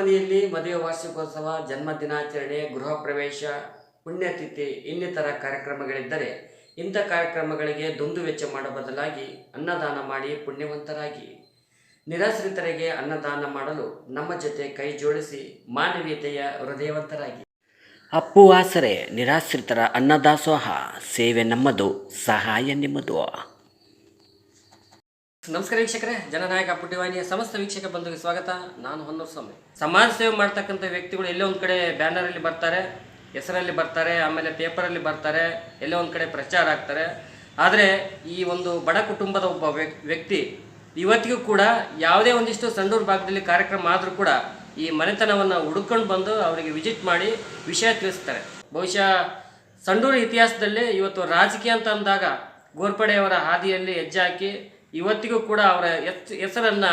ಮನೆಯಲ್ಲಿ ಮದುವೆ ವಾರ್ಷಿಕೋತ್ಸವ, ಜನ್ಮ ದಿನಾಚರಣೆ, ಗೃಹ ಪ್ರವೇಶ, ಪುಣ್ಯತಿಥಿ ಇನ್ನಿತರ ಕಾರ್ಯಕ್ರಮಗಳಿದ್ದರೆ ಇಂಥ ಕಾರ್ಯಕ್ರಮಗಳಿಗೆ ದುಂದು ವೆಚ್ಚ ಮಾಡೋ ಬದಲಾಗಿ ಅನ್ನದಾನ ಮಾಡಿ ಪುಣ್ಯವಂತರಾಗಿ. ನಿರಾಶ್ರಿತರಿಗೆ ಅನ್ನದಾನ ಮಾಡಲು ನಮ್ಮ ಜೊತೆ ಕೈ ಜೋಡಿಸಿ ಮಾನವೀಯತೆಯ ಹೃದಯವಂತರಾಗಿ. ಅಪ್ಪು ಆಸರೆ ನಿರಾಶ್ರಿತರ ಅನ್ನದಾಸೋಹ, ಸೇವೆ ನಮ್ಮದು, ಸಹಾಯ ನಿಮ್ಮದು. ನಮಸ್ಕಾರ ವೀಕ್ಷಕರೇ, ಜನನಾಯಕ ಪುಟ್ಟಿವಾಹಿನಿಯ ಸಮಸ್ತ ವೀಕ್ಷಕ ಬಂಧುಗೆ ಸ್ವಾಗತ. ನಾನು ಹೊನ್ನೂರು ಸ್ವಾಮಿ. ಸಮಾಜ ಸೇವೆ ಮಾಡ್ತಕ್ಕಂಥ ವ್ಯಕ್ತಿಗಳು ಎಲ್ಲೋ ಒಂದು ಕಡೆ ಬ್ಯಾನರಲ್ಲಿ ಬರ್ತಾರೆ, ಹೆಸರಲ್ಲಿ ಬರ್ತಾರೆ, ಆಮೇಲೆ ಪೇಪರಲ್ಲಿ ಬರ್ತಾರೆ, ಎಲ್ಲೋ ಒಂದು ಕಡೆ ಪ್ರಚಾರ ಆಗ್ತಾರೆ. ಆದರೆ ಈ ಒಂದು ಬಡ ಕುಟುಂಬದ ಒಬ್ಬ ವ್ಯಕ್ತಿ ಇವತ್ತಿಗೂ ಕೂಡ ಯಾವುದೇ ಒಂದಿಷ್ಟು ಸಂಡೂರು ಭಾಗದಲ್ಲಿ ಕಾರ್ಯಕ್ರಮ ಆದರೂ ಕೂಡ ಈ ಮನೆತನವನ್ನು ಹುಡುಕೊಂಡು ಬಂದು ಅವರಿಗೆ ವಿಸಿಟ್ ಮಾಡಿ ವಿಷಯ ತಿಳಿಸ್ತಾರೆ. ಬಹುಶಃ ಸಂಡೂರು ಇತಿಹಾಸದಲ್ಲಿ ಇವತ್ತು ರಾಜಕೀಯ ಅಂತ ಅಂದಾಗ ಗೋರ್ಪಡೆಯವರ ಹಾದಿಯಲ್ಲಿ ಹೆಜ್ಜೆ ಹಾಕಿ ಇವತ್ತಿಗೂ ಕೂಡ ಅವರ ಹೆಸರನ್ನು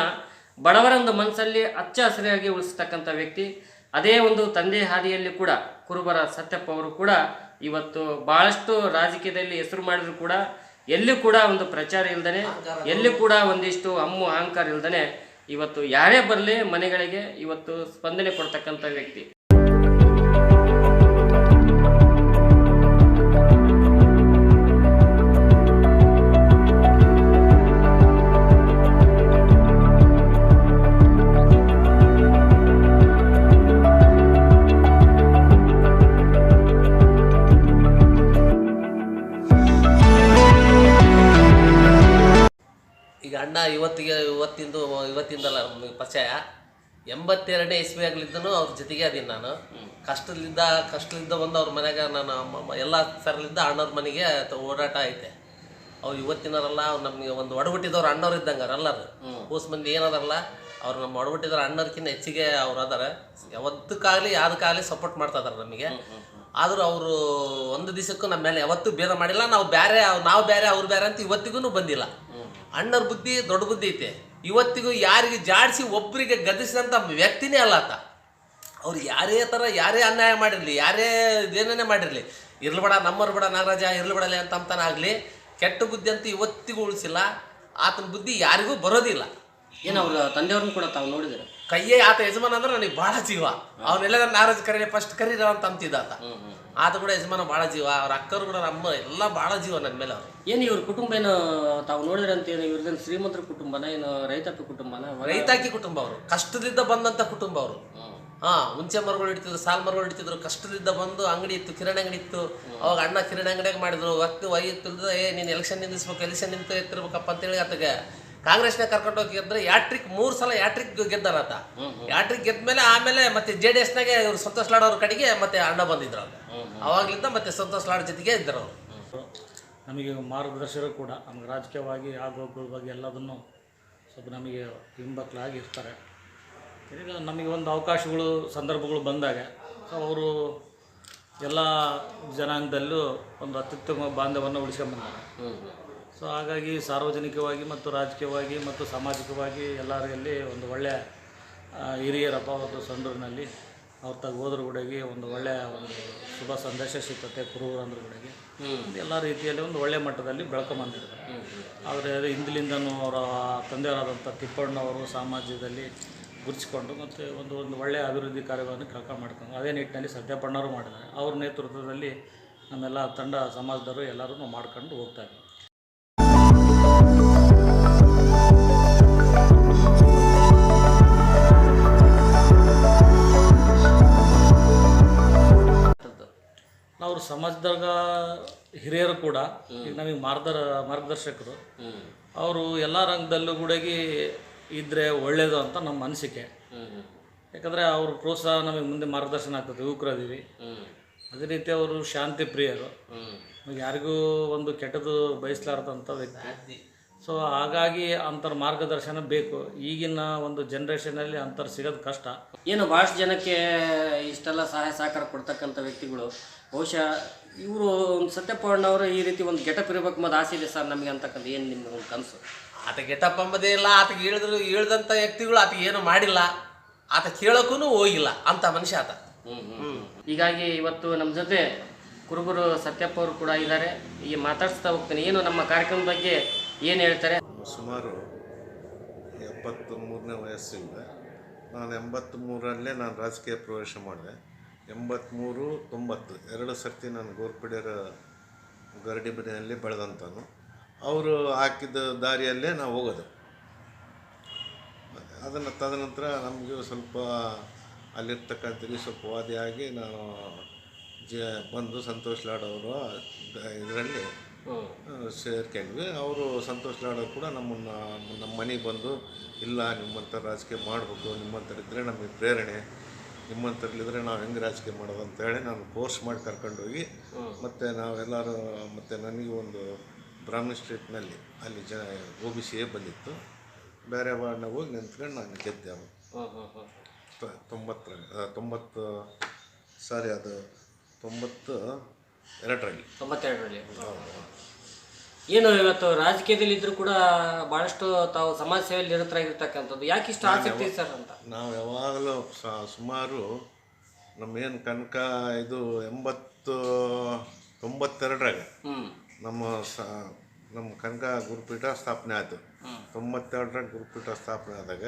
ಬಡವರೊಂದು ಮನಸ್ಸಲ್ಲಿ ಹಚ್ಚ ಹಸಿರಾಗಿ ಉಳಿಸ್ತಕ್ಕಂಥ ವ್ಯಕ್ತಿ. ಅದೇ ಒಂದು ತಂದೆ ಹಾದಿಯಲ್ಲಿ ಕೂಡ ಕುರುಬರ ಸತ್ಯಪ್ಪ ಅವರು ಕೂಡ ಇವತ್ತು ಭಾಳಷ್ಟು ರಾಜಕೀಯದಲ್ಲಿ ಹೆಸರು ಮಾಡಿದ್ರು ಕೂಡ ಎಲ್ಲಿ ಕೂಡ ಒಂದು ಪ್ರಚಾರ ಇಲ್ದೇ, ಎಲ್ಲಿ ಕೂಡ ಒಂದಿಷ್ಟು ಅಹಂಕಾರ ಇಲ್ದೇ ಇವತ್ತು ಯಾರೇ ಬರಲಿ ಮನೆಗಳಿಗೆ ಇವತ್ತು ಸ್ಪಂದನೆ ಕೊಡ್ತಕ್ಕಂಥ ವ್ಯಕ್ತಿ. ಈಗ ಅಣ್ಣ ಇವತ್ತಿಂದಲ್ಲ ನಮಗೆ ಪರಿಚಯ. 82ನೇ ಇಸ್ವಿ ಆಗ್ಲಿದ್ದನು ಅವ್ರ ಜೊತೆಗೆ ಅದೀನಿ ನಾನು. ಕಷ್ಟದಿಂದ ಬಂದು ಅವ್ರ ಮನೆಗೆ ನಾನು ಎಲ್ಲ ಸರಲಿಂದ ಅಣ್ಣವ್ರ ಮನೆಗೆ ಓಡಾಟ ಐತೆ. ಅವ್ರು ಇವತ್ತಿನವರಲ್ಲ, ಅವ್ರು ನಮಗೆ ಒಂದು ಒಡಗುಟ್ಟಿದವ್ರು ಅಣ್ಣವ್ರು ಇದ್ದಂಗಾರ ಎಲ್ಲರೂ ಕೂಸ್ ಮಂದಿ ಏನದಾರಲ್ಲ, ಅವ್ರು ನಮ್ಮ ಒಡಗುಟ್ಟಿದವ್ರು ಅಣ್ಣವ್ರಕ್ಕಿಂತ ಹೆಚ್ಚಿಗೆ ಅವ್ರು ಅದಾರೆ. ಯಾವತ್ತಕ್ಕಾಗಲಿ ಯಾವುದಕ್ಕಾಗಲಿ ಸಪೋರ್ಟ್ ಮಾಡ್ತಾ ಇದಾರೆ ನಮಗೆ. ಆದರೂ ಅವರು ಒಂದು ದಿವಸಕ್ಕೂ ನಮ್ಮ ಮೇಲೆ ಯಾವತ್ತೂ ಭೇದ ಮಾಡಿಲ್ಲ. ನಾವು ಬೇರೆ ಅವ್ರು ಬೇರೆ ಅಂತ ಇವತ್ತಿಗೂ ಬಂದಿಲ್ಲ. ಅಣ್ಣವ್ರ ಬುದ್ಧಿ ದೊಡ್ಡ ಬುದ್ಧಿ ಐತೆ. ಇವತ್ತಿಗೂ ಯಾರಿಗೆ ಜಾಡಿಸಿ ಒಬ್ಬರಿಗೆ ಗದಿಸಿದಂಥ ವ್ಯಕ್ತಿನೇ ಅಲ್ಲ ಆತ. ಅವ್ರು ಯಾರೇ ಅನ್ಯಾಯ ಮಾಡಿರಲಿ, ಯಾರೇ ಇದೇನೇ ಮಾಡಿರಲಿ, ಇರ್ಲಿಬೇಡ ನಮ್ಮವ್ರು ಬೇಡ ನಾಗರಾಜ ಇರ್ಲಿಬಿಡಲಿ ಅಂತಾನೆ ಆಗಲಿ, ಕೆಟ್ಟ ಬುದ್ಧಿ ಅಂತೂ ಇವತ್ತಿಗೂ ಉಳಿಸಿಲ್ಲ. ಆತನ ಬುದ್ಧಿ ಯಾರಿಗೂ ಬರೋದಿಲ್ಲ. ಏನು ಅವ್ರ ತಂದೆಯವ್ರನ್ನ ಕೂಡ ತಾವು ನೋಡಿದ್ರೆ ಕೈಯೇ ಆತ ಯಜಮಾನ ಅಂದ್ರೆ ನನಗೆ ಭಾಳ ಜೀವ. ಅವನ್ನೆಲ್ಲ ನಾಗರಾಜ್ ಕರೀರಿ ಫಸ್ಟ್ ಕರೀರ ಅಂತ ಅಂತಿದ್ದ ಆತ ಕೂಡ ಯಜಮಾನ ಭಾಳ ಜೀವ. ಅವ್ರ ಅಕ್ಕರು ಕೂಡ ನಮ್ಮ ಎಲ್ಲ ಭಾಳ ಜೀವ ನನ್ನ ಮೇಲೆ. ಅವರು ಏನು ಇವ್ರ ಕುಟುಂಬ ಏನು ತಾವು ನೋಡಿದ್ರೆ ಅಂತ ಏನು ಇವ್ರದ್ದೇನು ಶ್ರೀಮಂತರ ಕುಟುಂಬನ, ಏನು ರೈತಾಪಿ ಕುಟುಂಬನ? ರೈತಾಕಿ ಕುಟುಂಬ. ಅವರು ಕಷ್ಟದಿಂದ ಬಂದಂಥ ಕುಟುಂಬ. ಅವರು ಹುಂಚೆ ಮರಗಳು ಹಿಡಿತಿದ್ರು, ಸಾಲ್ ಮರಗಳು ಹಿಡಿತಿದ್ರು. ಕಷ್ಟದಿಂದ ಬಂದು ಅಂಗಡಿ ಇತ್ತು, ಕಿರಾಣಿ ಅಂಗಡಿ ಇತ್ತು. ಅವಾಗ ಅಣ್ಣ ಕಿರಾಣಿ ಅಂಗಡಿಯಾಗ ಮಾಡಿದ್ರು. ವೈತಿಲ್ದ ನೀನು ಎಲೆಕ್ಷನ್ ನಿಂದಿಸ್ಬೇಕು, ಎಲೆಕ್ಷನ್ ಎತ್ತಿರ್ಬೇಕಪ್ಪ ಅಂತೇಳಿ ಆತಗೆ ಕಾಂಗ್ರೆಸ್ನಾಗ ಕರ್ಕೊಂಡು ಹೋಗಿ ಗೆದ್ರೆ 3 ಸಲ ಯಾಟ್ರಿಕ್ ಗೆದ್ದಾರ ಆತ. ಯಾಟ್ರಿಕ್ ಗೆದ್ಮೇಲೆ ಆಮೇಲೆ ಮತ್ತೆ JDSನಾಗೆ ಇವರು ಸಂತೋಷ್ ಲಾಡ್ ಅವ್ರ ಕಡೆಗೆ ಮತ್ತೆ ಅಣ್ಣ ಬಂದಿದ್ರು. ಅವಾಗ್ಲಿಂದ ಮತ್ತೆ ಸಂತೋಷ್ ಲಾಡ್ ಜೊತೆಗೆ ಇದ್ದರು ಅವರು. ನಮಗೆ ಮಾರ್ಗದರ್ಶಕರು ಕೂಡ ನಮಗೆ ರಾಜಕೀಯವಾಗಿ ಆಗೋಗಳ ಬಗ್ಗೆ ಎಲ್ಲದನ್ನು ಸ್ವಲ್ಪ ನಮಗೆ ಹಿಂಬಕ್ಕಲಾಗಿ ಇರ್ತಾರೆ. ಈಗ ನಮಗೆ ಒಂದು ಅವಕಾಶಗಳು ಸಂದರ್ಭಗಳು ಬಂದಾಗ ಅವರು ಎಲ್ಲ ಜನಾಂಗದಲ್ಲೂ ಒಂದು ಅತ್ಯುತ್ತಮ ಬಾಂಧವ್ಯವನ್ನು ಉಳಿಸ್ಕೊಂಡ್ಬಂದಾರೆ. ಸೊ ಹಾಗಾಗಿ ಸಾರ್ವಜನಿಕವಾಗಿ ಮತ್ತು ರಾಜಕೀಯವಾಗಿ ಮತ್ತು ಸಾಮಾಜಿಕವಾಗಿ ಎಲ್ಲರಲ್ಲಿ ಒಂದು ಒಳ್ಳೆಯ ಹಿರಿಯರಪ್ಪ ಒಂದು ಸಂಡೂರಿನಲ್ಲಿ ಅವ್ರ ಹೋದ್ರ ಗುಡಿಗೆ ಒಂದು ಒಳ್ಳೆಯ ಒಂದು ಶುಭ ಸಂದೇಶ ಸಿಗ್ತತೆ. ಕುರುಬರಂದ್ರ ಗುಡಿಗೆ ಎಲ್ಲ ರೀತಿಯಲ್ಲಿ ಒಂದು ಒಳ್ಳೆಯ ಮಟ್ಟದಲ್ಲಿ ಬೆಳ್ಕೊಂಬಂದಿರ್ತಾರೆ. ಆದರೆ ಹಿಂದಿಲಿಂದನೂ ಅವರ ತಂದೆಯವರಾದಂಥ ತಿಪ್ಪಣ್ಣವರು ಸಮಾಜದಲ್ಲಿ ಗುರುತಿಸ್ಕೊಂಡು ಮತ್ತು ಒಂದು ಒಳ್ಳೆಯ ಅಭಿವೃದ್ಧಿ ಕಾರ್ಯಗಳನ್ನು ಕಳ್ಕೊಂಡು ಮಾಡ್ಕೊಂಡು ಅದೇ ನಿಟ್ಟಿನಲ್ಲಿ ಸತ್ಯಪ್ಪಣ್ಣವರು ಮಾಡಿದ್ದಾರೆ. ಅವ್ರ ನೇತೃತ್ವದಲ್ಲಿ ನಮ್ಮೆಲ್ಲ ತಂಡ ಸಮಾಜದವರು ಎಲ್ಲರೂ ಮಾಡ್ಕೊಂಡು ಹೋಗ್ತಾಯಿದ್ವಿ. ಅವ್ರ ಸಮಾಜದಾಗ ಹಿರಿಯರು ಕೂಡ ಈಗ ನಮಗೆ ಮಾರ್ಗದರ್ಶಕರು. ಅವರು ಎಲ್ಲ ರಂಗದಲ್ಲೂ ಕೂಡ ಇದ್ದರೆ ಒಳ್ಳೆಯದು ಅಂತ ನಮ್ಮ ಅನಿಸಿಕೆ. ಯಾಕಂದರೆ ಅವ್ರ ಪ್ರೋತ್ಸಾಹ ನಮಗೆ ಮುಂದೆ ಮಾರ್ಗದರ್ಶನ ಆಗ್ತದೆ. ಯುವಕರದೀವಿ, ಅದೇ ರೀತಿ ಅವರು ಶಾಂತಿ ಪ್ರಿಯರು, ಯಾರಿಗೂ ಒಂದು ಕೆಟ್ಟದ್ದು ಬಯಸಲಾರದಂಥ ವ್ಯಕ್ತಿ. ಸೊ ಹಾಗಾಗಿ ಅಂಥರ ಮಾರ್ಗದರ್ಶನ ಬೇಕು. ಈಗಿನ ಒಂದು ಜನ್ರೇಷನಲ್ಲಿ ಅಂಥವ್ರು ಸಿಗೋದು ಕಷ್ಟ. ಏನು ಭಾಳಷ್ಟು ಜನಕ್ಕೆ ಇಷ್ಟೆಲ್ಲ ಸಹಾಯ ಸಹಕಾರ ಕೊಡ್ತಕ್ಕಂಥ ವ್ಯಕ್ತಿಗಳು. ಬಹುಶಃ ಇವರು ಒಂದು ಸತ್ಯಪ್ಪಣ್ಣವರು ಈ ರೀತಿ ಒಂದು ಗೆಟಪ್ ಇರಬೇಕು ಮತ್ತು ಆಸೆ ಇದೆ ಸರ್ ನಮಗೆ ಅಂತಕ್ಕಂಥ ಏನು ನಿಮ್ಮ ಒಂದು ಕನಸು? ಆತ ಗೆಟಪ್ ಅಂಬದೇ ಇಲ್ಲ. ಆತಗೆ ಹೇಳ್ದಂಥ ವ್ಯಕ್ತಿಗಳು ಆತಗೆ ಏನು ಮಾಡಿಲ್ಲ, ಆತ ಕೇಳೋಕ್ಕೂ ಹೋಗಿಲ್ಲ ಅಂಥ ಮನುಷ್ಯ ಆತ. ಹೀಗಾಗಿ ಇವತ್ತು ನಮ್ಮ ಜೊತೆ ಕುರುಬರು ಸತ್ಯಪ್ಪ ಅವರು ಕೂಡ ಇದ್ದಾರೆ. ಈಗ ಮಾತಾಡಿಸ್ತಾ ಹೋಗ್ತೀನಿ. ಏನು ನಮ್ಮ ಕಾರ್ಯಕ್ರಮದ ಬಗ್ಗೆ ಏನು ಹೇಳ್ತಾರೆ? ಸುಮಾರು 73ನೇ ವಯಸ್ಸಿಂದ ನಾನು 83ರಲ್ಲೇ ನಾನು ರಾಜಕೀಯ ಪ್ರವೇಶ ಮಾಡಿದೆ. 83, 90 ಎರಡು ಸರ್ತಿ ನಾನು ಗೋರ್ಪಡೆಯರ ಗರಡಿ ಮನೆಯಲ್ಲಿ ಬೆಳೆದಂಥನು. ಅವರು ಹಾಕಿದ ದಾರಿಯಲ್ಲೇ ನಾವು ಹೋಗೋದು. ಅದನ್ನು ತದನಂತರ ನಮಗೆ ಸ್ವಲ್ಪ ಅಲ್ಲಿರ್ತಕ್ಕಂಥದ್ದು ಸ್ವಲ್ಪ ವಾದಿಯಾಗಿ ನಾನು ಬಂದು ಸಂತೋಷ್ ಲಾಡ್ ಅವರು ಇದರಲ್ಲಿ ಸೇರ್ಕೊಂಡ್ವಿ. ಅವರು ಸಂತೋಷ್ ಲಾಡ್ ಅವರು ಕೂಡ ನಮ್ಮ ಮನೆಗೆ ಬಂದು, ಇಲ್ಲ ನಿಮ್ಮಂಥ ರಾಜಕೀಯ ಮಾಡಬೇಕು, ನಿಮ್ಮಂಥರಿದ್ದರೆ ನಮಗೆ ಪ್ರೇರಣೆ, ನಿಮ್ಮಂಥರಲ್ಲಿದ್ದರೆ ನಾವು ಹೆಂಗೆ ರಾಜಕೀಯ ಮಾಡೋದು ಅಂತೇಳಿ ನಾನು ಫೋರ್ಸ್ ಮಾಡಿ ಕರ್ಕೊಂಡೋಗಿ, ಮತ್ತು ನಾವೆಲ್ಲರೂ, ಮತ್ತು ನನಗೆ ಒಂದು ಬ್ರಾಹ್ಮಣ ಸ್ಟ್ರೀಟ್ನಲ್ಲಿ ಅಲ್ಲಿ OBC ಬಂದಿತ್ತು, ಬೇರೆ ವಾರ್ಡ್ನಾಗ ಹೋಗಿ ನಿಂತ್ಕೊಂಡು ನಾನು ಗೆದ್ದೆ. 92ರಲ್ಲಿ. ಏನು ಇವತ್ತು ರಾಜಕೀಯದಲ್ಲಿ ಇದ್ರೂ ಕೂಡ ಭಾಳಷ್ಟು ತಾವು ಸಮಾಜ ಸೇವೆಯಲ್ಲಿ ನಿರತರಾಗಿರ್ತಕ್ಕಂಥದ್ದು, ಯಾಕೆ ಇಷ್ಟು ಆಸಕ್ತಿ ಸರ್ ಅಂತ? ನಾವು ಯಾವಾಗಲೂ ಸುಮಾರು ನಮ್ಮೇನು ಕನಕ ಇದು 92ರಾಗ ನಮ್ಮ ಕನಕ ಗುರುಪೀಠ ಸ್ಥಾಪನೆ ಆಯಿತು. 92ರಾಗ ಗುರುಪೀಠ ಸ್ಥಾಪನೆ ಆದಾಗ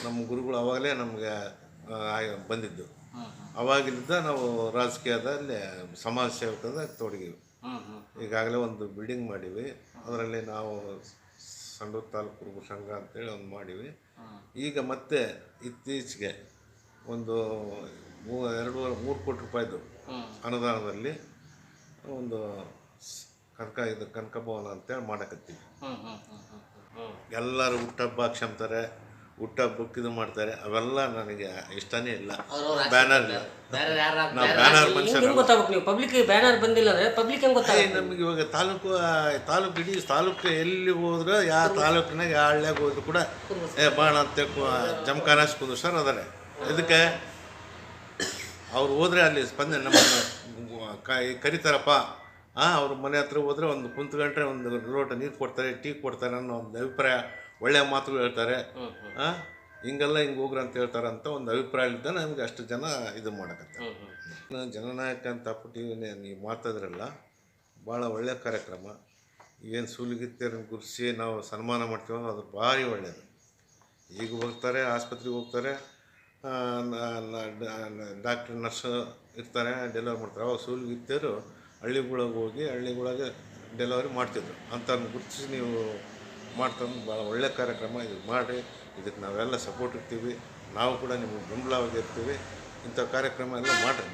ನಮ್ಮ ಗುರುಗಳು ಆವಾಗಲೇ ನಮಗೆ ಬಂದಿದ್ದು. ಅವಾಗಿಂದ ನಾವು ರಾಜಕೀಯದಲ್ಲಿ ಸಮಾಜ ಸೇವಕದ ತೊಡಗಿವಿ. ಈಗಾಗಲೇ ಒಂದು ಬಿಲ್ಡಿಂಗ್ ಮಾಡೀವಿ, ಅದರಲ್ಲಿ ನಾವು ಸಂಡೂರು ತಾಲೂಕು ಕುರುಬ ಸಂಘ ಅಂತೇಳಿ ಒಂದು ಮಾಡೀವಿ. ಈಗ ಮತ್ತೆ ಇತ್ತೀಚೆಗೆ ಒಂದು 3 ಕೋಟಿ ರೂಪಾಯಿದು ಅನುದಾನದಲ್ಲಿ ಒಂದು ಕನಕ ಭವನ ಅಂತೇಳಿ ಮಾಡಕತ್ತೀವಿ. ಎಲ್ಲರೂ ಹುಟ್ಟಹಬ್ಬ ಕ್ಷಮ್ತಾರೆ, ಹುಟ್ಟಹಬ್ಬಕ್ಕೆ ಇದು ಮಾಡ್ತಾರೆ, ಅವೆಲ್ಲ ನನಗೆ ಇಷ್ಟನೇ ಇಲ್ಲ. ಬ್ಯಾನರ್ ಇಲ್ಲ, ನಾವು ಬ್ಯಾನರ್ ಮನುಷ್ಯರು. ಗೊತ್ತಾಗಬೇಕು, ನೀವು ಪಬ್ಲಿಕ್ ಬ್ಯಾನರ್ ಬಂದಿಲ್ಲ ಅಂದರೆ ಪಬ್ಲಿಕ್ ಹೆಂಗೆ ಗೊತ್ತಾಗುತ್ತೆ? ನಮಗೆ ಇವಾಗ ತಾಲೂಕು ಇಡೀ ತಾಲೂಕು ಎಲ್ಲಿ ಹೋದ್ರೆ ಯಾವ ತಾಲೂಕಿನಾಗ ಯಾವ ಹಳ್ಳಿಯಾಗ ಹೋದ್ರು ಕೂಡ ಬಾಣ ಅಂತ ಜಮಖಾನ ಕುಂದ್ರಸರ್ ಅದಾರೆ. ಇದಕ್ಕೆ ಅವ್ರು ಹೋದರೆ ಅಲ್ಲಿ ಸ್ಪಂದನೆ ನಮ್ಮನ್ನು ಕರಿತಾರಪ್ಪ, ಅವ್ರ ಮನೆ ಹತ್ರ ಹೋದರೆ ಒಂದು ಕುಂತ್ಕೊಂಡ್ರೆ ಒಂದು ಲೋಟ ನೀರು ಕೊಡ್ತಾರೆ, ಟೀ ಕೊಡ್ತಾರೆ ಅನ್ನೋ ಒಂದು ಅಭಿಪ್ರಾಯ, ಒಳ್ಳೆಯ ಮಾತುಗಳು ಹೇಳ್ತಾರೆ. ಹಿಂಗೆಲ್ಲ ಹಿಂಗೆ ಹೋಗ್ರಿ ಅಂತ ಹೇಳ್ತಾರೆ ಅಂತ ಒಂದು ಅಭಿಪ್ರಾಯದಿಂದ ನಮಗೆ ಅಷ್ಟು ಜನ ಇದು ಮಾಡಕತ್ತಾರೆ. ಜನನಾಯಕ ಅಂತ ಟಿವಿನೇ ನೀವು ಮಾತಾದ್ರಲ್ಲ, ಭಾಳ ಒಳ್ಳೆಯ ಕಾರ್ಯಕ್ರಮ. ಏನು ಸೂಲಿಗಿತ್ತೇರನ್ನು ಗುರುತಿಸಿ ನಾವು ಸನ್ಮಾನ ಮಾಡ್ತೀವೋ ಅದು ಭಾರಿ ಒಳ್ಳೆಯದು. ಈಗ ಹೋಗ್ತಾರೆ, ಆಸ್ಪತ್ರೆಗೆ ಹೋಗ್ತಾರೆ, ಡಾಕ್ಟ್ರ್ ನರ್ಸ್ ಇರ್ತಾರೆ, ಡೆಲಿವರಿ ಮಾಡ್ತಾರೆ. ಅವಾಗ ಸೂಲಿಗಿತ್ತೇರು ಹಳ್ಳಿಗಳಿಗೆ ಹೋಗಿ ಹಳ್ಳಿಗಳಿಗೆ ಡೆಲಿವರಿ ಮಾಡ್ತಿದ್ರು. ಅಂಥವ್ರನ್ನ ಗುರುತಿಸಿ ನೀವು ಮಾಡ್ಕೊಂಡು ಭಾಳ ಒಳ್ಳೆಯ ಕಾರ್ಯಕ್ರಮ. ಇದು ಮಾಡಿ, ಇದಕ್ಕೆ ನಾವೆಲ್ಲ ಸಪೋರ್ಟ್ ಇರ್ತೀವಿ, ನಾವು ಕೂಡ ನಿಮಗೆ ಬೆಂಬಲವಾಗಿರ್ತೀವಿ. ಇಂಥ ಕಾರ್ಯಕ್ರಮ ಎಲ್ಲ ಮಾಡಿರಿ.